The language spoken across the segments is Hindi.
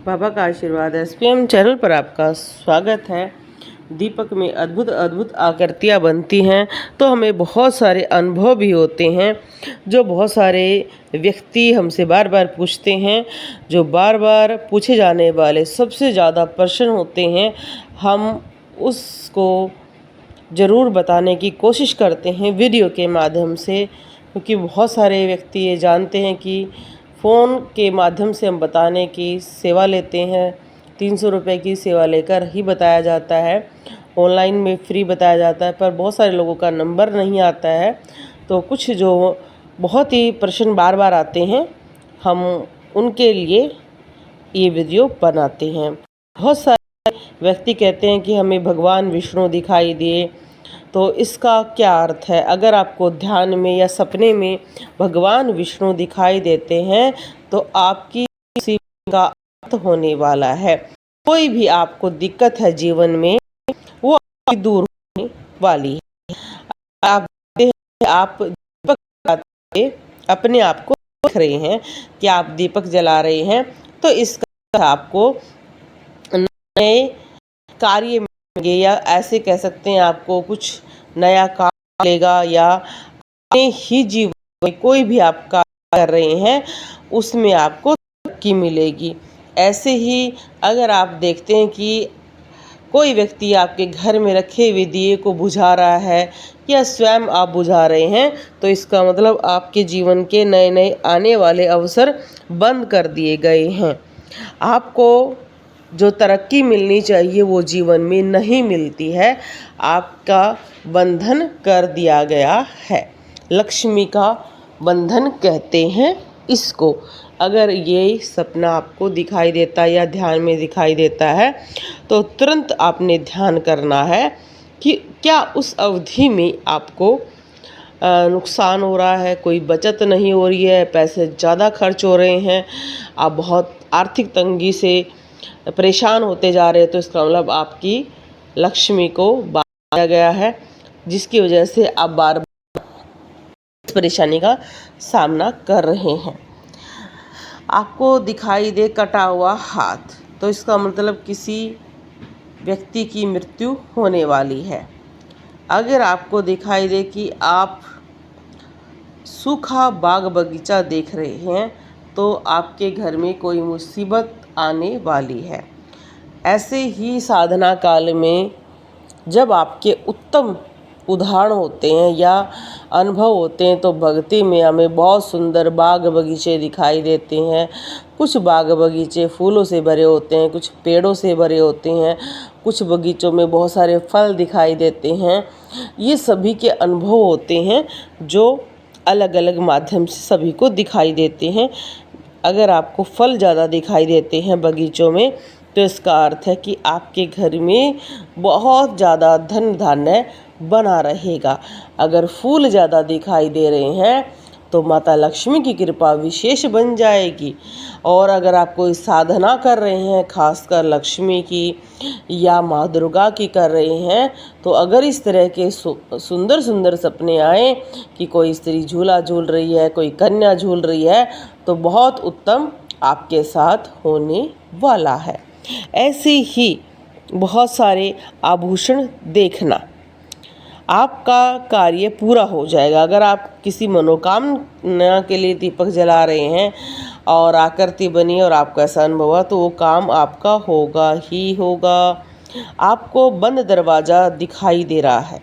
बाबा का आशीर्वाद एसपीएम चैनल पर आपका स्वागत है। दीपक में अद्भुत अद्भुत आकृतियाँ बनती हैं तो हमें बहुत सारे अनुभव भी होते हैं, जो बहुत सारे व्यक्ति हमसे बार बार पूछते हैं। जो बार बार पूछे जाने वाले सबसे ज़्यादा प्रश्न होते हैं, हम उसको ज़रूर बताने की कोशिश करते हैं वीडियो के माध्यम से, क्योंकि बहुत सारे व्यक्ति ये जानते हैं कि फ़ोन के माध्यम से हम बताने की सेवा लेते हैं। 300 रुपये की सेवा लेकर ही बताया जाता है, ऑनलाइन में फ्री बताया जाता है, पर बहुत सारे लोगों का नंबर नहीं आता है। तो कुछ जो बहुत ही प्रश्न बार बार आते हैं, हम उनके लिए ये वीडियो बनाते हैं। बहुत सारे व्यक्ति कहते हैं कि हमें भगवान विष्णु दिखाई दिए, तो इसका क्या अर्थ है? अगर आपको ध्यान में या सपने में भगवान विष्णु दिखाई देते हैं तो आपकी किसी का अर्थ होने वाला है। कोई भी आपको दिक्कत है जीवन में, वो आपकी दूर होने वाली है। आप देखते हैं, आप दीपक जलाते अपने आप को देख रहे हैं कि आप दीपक जला रहे हैं, तो इसका आपको नए कार्य मिलेंगे, या ऐसे कह सकते हैं आपको कुछ नया काम मिलेगा, या अपने ही जीवन में कोई भी आप कार्य कर रहे हैं उसमें आपको तरक्की मिलेगी। ऐसे ही अगर आप देखते हैं कि कोई व्यक्ति आपके घर में रखे हुए दिए को बुझा रहा है या स्वयं आप बुझा रहे हैं, तो इसका मतलब आपके जीवन के नए नए आने वाले अवसर बंद कर दिए गए हैं। आपको जो तरक्की मिलनी चाहिए वो जीवन में नहीं मिलती है, आपका बंधन कर दिया गया है। लक्ष्मी का बंधन कहते हैं इसको। अगर ये सपना आपको दिखाई देता है या ध्यान में दिखाई देता है, तो तुरंत आपने ध्यान करना है कि क्या उस अवधि में आपको नुकसान हो रहा है, कोई बचत नहीं हो रही है, पैसे ज़्यादा खर्च हो रहे हैं, आप बहुत आर्थिक तंगी से परेशान होते जा रहे हैं, तो इसका मतलब आपकी लक्ष्मी को बांधा गया है, जिसकी वजह से आप बार बार इस परेशानी का सामना कर रहे हैं। आपको दिखाई दे कटा हुआ हाथ, तो इसका मतलब किसी व्यक्ति की मृत्यु होने वाली है। अगर आपको दिखाई दे कि आप सूखा बाग बगीचा देख रहे हैं, तो आपके घर में कोई मुसीबत आने वाली है। ऐसे ही साधना काल में जब आपके उत्तम उदाहरण होते हैं या अनुभव होते हैं, तो भक्ति में हमें बहुत सुंदर बाग बगीचे दिखाई देते हैं। कुछ बाग बगीचे फूलों से भरे होते हैं, कुछ पेड़ों से भरे होते हैं, कुछ बगीचों में बहुत सारे फल दिखाई देते हैं। ये सभी के अनुभव होते हैं जो अलग अलग माध्यम से सभी को दिखाई देते हैं। अगर आपको फल ज़्यादा दिखाई देते हैं बगीचों में, तो इसका अर्थ है कि आपके घर में बहुत ज़्यादा धन धान्य बना रहेगा। अगर फूल ज़्यादा दिखाई दे रहे हैं तो माता लक्ष्मी की कृपा विशेष बन जाएगी। और अगर आप कोई साधना कर रहे हैं, खासकर लक्ष्मी की या माँ दुर्गा की कर रहे हैं, तो अगर इस तरह के सुंदर सुंदर सपने आए कि कोई स्त्री झूला झूल रही है, कोई कन्या झूल रही है, तो बहुत उत्तम आपके साथ होने वाला है। ऐसे ही बहुत सारे आभूषण देखना, आपका कार्य पूरा हो जाएगा। अगर आप किसी मनोकामना के लिए दीपक जला रहे हैं और आकृति बनी और आपको ऐसा अनुभव हुआ, तो वो काम आपका होगा ही होगा। आपको बंद दरवाज़ा दिखाई दे रहा है,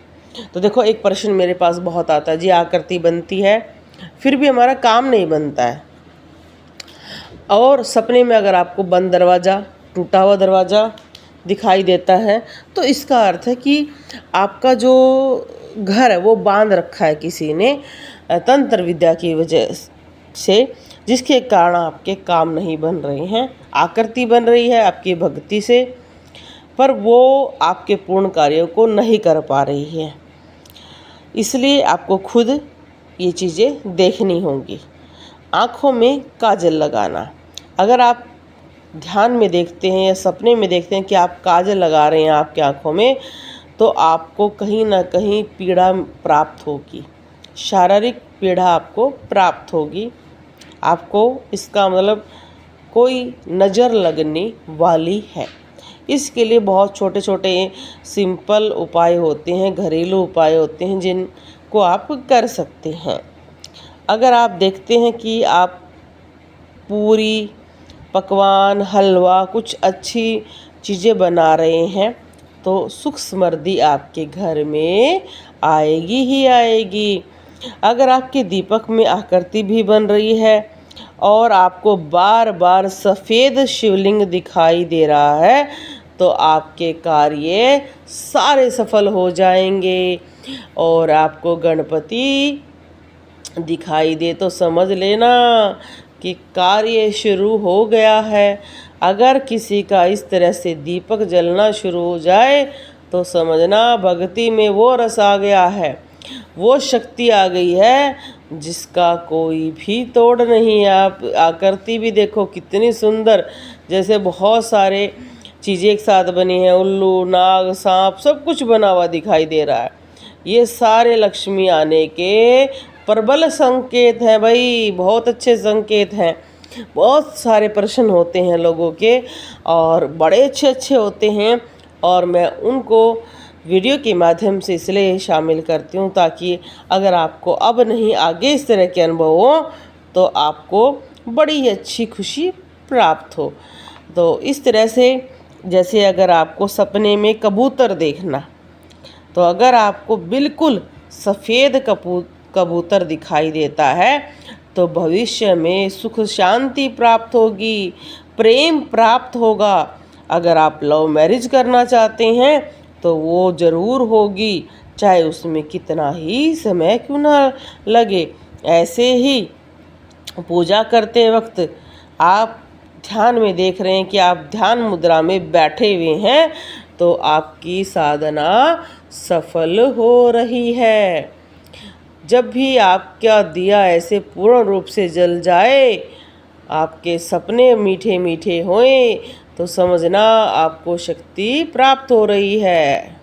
तो देखो एक प्रश्न मेरे पास बहुत आता है, जी आकृति बनती है फिर भी हमारा काम नहीं बनता है। और सपने में अगर आपको बंद दरवाज़ा, टूटा हुआ दरवाज़ा दिखाई देता है, तो इसका अर्थ है कि आपका जो घर है वो बांध रखा है किसी ने तंत्र विद्या की वजह से, जिसके कारण आपके काम नहीं बन रहे हैं। आकृति बन रही है आपकी भक्ति से, पर वो आपके पूर्ण कार्यों को नहीं कर पा रही है। इसलिए आपको खुद ये चीज़ें देखनी होंगी। आँखों में काजल लगाना, अगर आप ध्यान में देखते हैं या सपने में देखते हैं कि आप काजल लगा रहे हैं आपकी आँखों में, तो आपको कहीं ना कहीं पीड़ा प्राप्त होगी, शारीरिक पीड़ा आपको प्राप्त होगी। आपको इसका मतलब कोई नज़र लगने वाली है। इसके लिए बहुत छोटे छोटे सिंपल उपाय होते हैं, घरेलू उपाय होते हैं जिनको आप कर सकते हैं। अगर आप देखते हैं कि आप पूरी, पकवान, हलवा कुछ अच्छी चीज़ें बना रहे हैं तो सुख समृद्धि आपके घर में आएगी ही आएगी। अगर आपके दीपक में आकृति भी बन रही है और आपको बार बार सफ़ेद शिवलिंग दिखाई दे रहा है तो आपके कार्य सारे सफल हो जाएंगे। और आपको गणपति दिखाई दे तो समझ लेना कि कार्य शुरू हो गया है। अगर किसी का इस तरह से दीपक जलना शुरू हो जाए तो समझना भक्ति में वो रस आ गया है, वो शक्ति आ गई है जिसका कोई भी तोड़ नहीं। आप आकृति भी देखो कितनी सुंदर, जैसे बहुत सारे चीज़ें एक साथ बनी हैं, उल्लू, नाग, सांप सब कुछ बना हुआ दिखाई दे रहा है। ये सारे लक्ष्मी आने के प्रबल संकेत हैं भाई, बहुत अच्छे संकेत हैं। बहुत सारे प्रश्न होते हैं लोगों के और बड़े अच्छे अच्छे होते हैं और मैं उनको वीडियो के माध्यम से इसलिए शामिल करती हूँ ताकि अगर आपको अब नहीं आगे इस तरह के अनुभव हो तो आपको बड़ी अच्छी खुशी प्राप्त हो। तो इस तरह से जैसे अगर आपको सपने में कबूतर देखना, तो अगर आपको बिल्कुल सफ़ेद कबूतर दिखाई देता है तो भविष्य में सुख शांति प्राप्त होगी, प्रेम प्राप्त होगा। अगर आप लव मैरिज करना चाहते हैं तो वो ज़रूर होगी, चाहे उसमें कितना ही समय क्यों ना लगे। ऐसे ही पूजा करते वक्त आप ध्यान में देख रहे हैं कि आप ध्यान मुद्रा में बैठे हुए हैं तो आपकी साधना सफल हो रही है। जब भी आपका दिया ऐसे पूर्ण रूप से जल जाए, आपके सपने मीठे मीठे होएं तो समझना आपको शक्ति प्राप्त हो रही है।